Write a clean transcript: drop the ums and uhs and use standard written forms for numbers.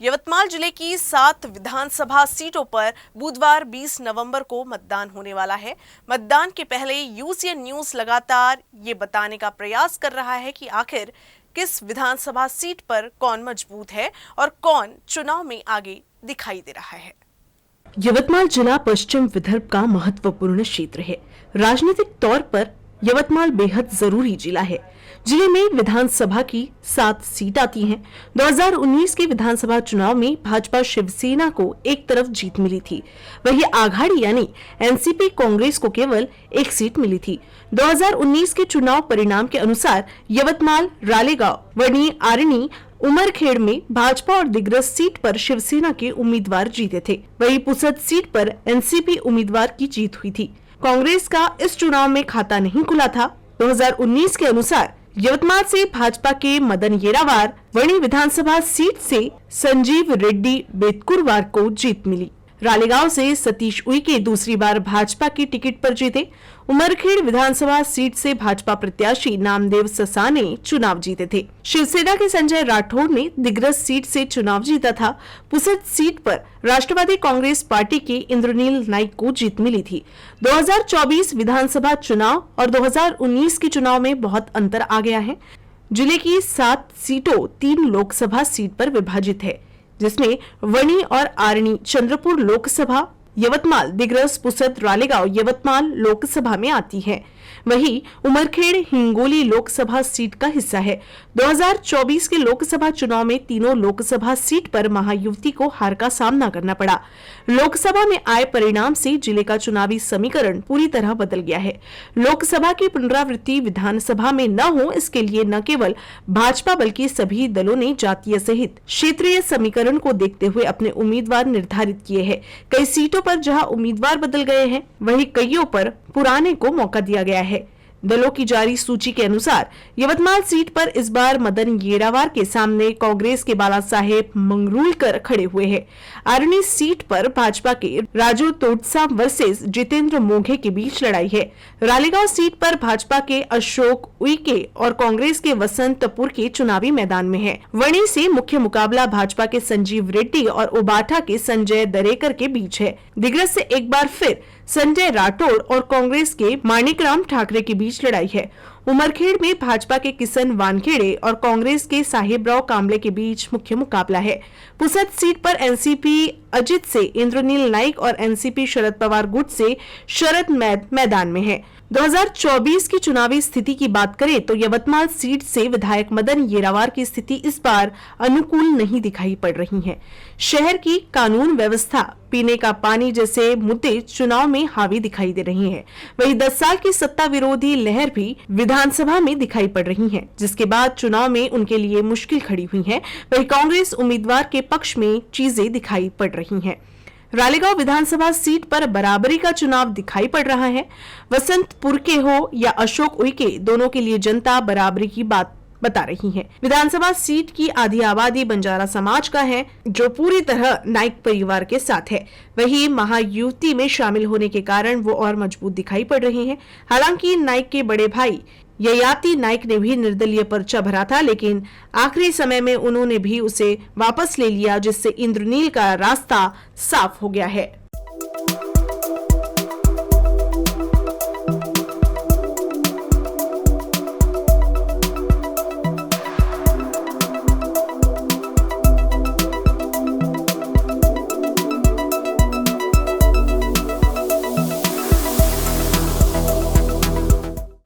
यवतमाल जिले की 7 विधानसभा सीटों पर बुधवार 20 नवंबर को मतदान होने वाला है। मतदान के पहले यूसीएन न्यूज लगातार ये बताने का प्रयास कर रहा है कि आखिर किस विधानसभा सीट पर कौन मजबूत है और कौन चुनाव में आगे दिखाई दे रहा है। यवतमाल जिला पश्चिम विदर्भ का महत्वपूर्ण क्षेत्र है। राजनीतिक तौर पर यवतमाल बेहद जरूरी जिला है। जिले में विधानसभा की 7 सीट आती हैं। 2019 के विधानसभा चुनाव में भाजपा शिवसेना को एक तरफ जीत मिली थी, वहीं आघाड़ी यानी एनसीपी कांग्रेस को केवल 1 सीट मिली थी। 2019 के चुनाव परिणाम के अनुसार यवतमाल, रालेगांव, वणी, आरणी, उमरखेड़ में भाजपा और दिग्रस सीट पर शिवसेना के उम्मीदवार जीते थे। वहीं पुसद सीट पर एनसीपी उम्मीदवार की जीत हुई थी। कांग्रेस का इस चुनाव में खाता नहीं खुला था। 2019 के अनुसार यवतमाल से भाजपा के मदन येरावार, वणी विधानसभा सीट से संजीव रेड्डी बेतकुरवार को जीत मिली। रालेगांव से सतीश उइके दूसरी बार भाजपा की टिकट पर जीते। उमरखेड़ विधानसभा सीट से भाजपा प्रत्याशी नामदेव ससाने चुनाव जीते थे। शिवसेना के संजय राठौड़ ने दिग्रस सीट से चुनाव जीता था। पुसद सीट पर राष्ट्रवादी कांग्रेस पार्टी के इंद्रनील नाइक को जीत मिली थी। 2024 विधानसभा चुनाव और 2019 के चुनाव में बहुत अंतर आ गया है। जिले की 7 सीटों 3 लोकसभा सीट पर विभाजित है, जिसमें वणी और आरणी चंद्रपुर लोकसभा, यवतमाल, दिग्रस, पुसद, रालेगांव यवतमाल लोकसभा में आती है। वहीं उमरखेड़ हिंगोली लोकसभा सीट का हिस्सा है। 2024 के लोकसभा चुनाव में तीनों लोकसभा सीट पर महायुति को हार का सामना करना पड़ा। लोकसभा में आए परिणाम से जिले का चुनावी समीकरण पूरी तरह बदल गया है। लोकसभा की पुनरावृत्ति विधानसभा में न हो, इसके लिए न केवल भाजपा बल्कि सभी दलों ने जातीय सहित क्षेत्रीय समीकरण को देखते हुए अपने उम्मीदवार निर्धारित किए हैं। कई सीटों पर जहां उम्मीदवार बदल गए हैं, वहीं कईयों पर पुराने को मौका दिया गया है। दलों की जारी सूची के अनुसार यवतमाल सीट पर इस बार मदन येरावार के सामने कांग्रेस के बाला साहेब मंगरूलकर खड़े हुए हैं। आरणी सीट पर भाजपा के राजू तोडसा वर्सेस जितेंद्र मोघे के बीच लड़ाई है। रालेगांव सीट पर भाजपा के अशोक उइके और कांग्रेस के वसंत तपुर के चुनावी मैदान में है। वणी से मुख्य मुकाबला भाजपा के संजीव रेड्डी और उबाठा के संजय दरेकर के बीच है। दिग्रस से एक बार फिर संजय राठौड़ और कांग्रेस के माणिकराम ठाकरे के बीच लड़ाई है। उमरखेड़ में भाजपा के किशन वानखेड़े और कांग्रेस के साहेबराव कांबले के बीच मुख्य मुकाबला है। पुसद सीट पर एनसीपी अजित से इंद्रनील नाइक और एनसीपी शरद पवार गुट से शरद मैदान में है। 2024 की चुनावी स्थिति की बात करें तो यवतमाल सीट से विधायक मदन येरावार की स्थिति इस बार अनुकूल नहीं दिखाई पड़ रही है। शहर की कानून व्यवस्था, पीने का पानी जैसे मुद्दे चुनाव में हावी दिखाई दे रही हैं। वहीं 10 साल की सत्ता विरोधी लहर भी विधानसभा में दिखाई पड़ रही है, जिसके बाद चुनाव में उनके लिए मुश्किल खड़ी हुई है। वहीं कांग्रेस उम्मीदवार के पक्ष में चीजें दिखाई पड़ रही हैं। रालेगांव विधानसभा सीट पर बराबरी का चुनाव दिखाई पड़ रहा है। वसंतपुर के हो या अशोक उइके, दोनों के लिए जनता बराबरी की बात बता रही है। विधानसभा सीट की आधी आबादी बंजारा समाज का है, जो पूरी तरह नाइक परिवार के साथ है। वहीं महायुति में शामिल होने के कारण वो और मजबूत दिखाई पड़ रहे हैं। हालांकि नाइक के बड़े भाई ययाति नाइक ने भी निर्दलीय पर्चा भरा था, लेकिन आखिरी समय में उन्होंने भी उसे वापस ले लिया, जिससे इंद्रनील का रास्ता साफ हो गया है।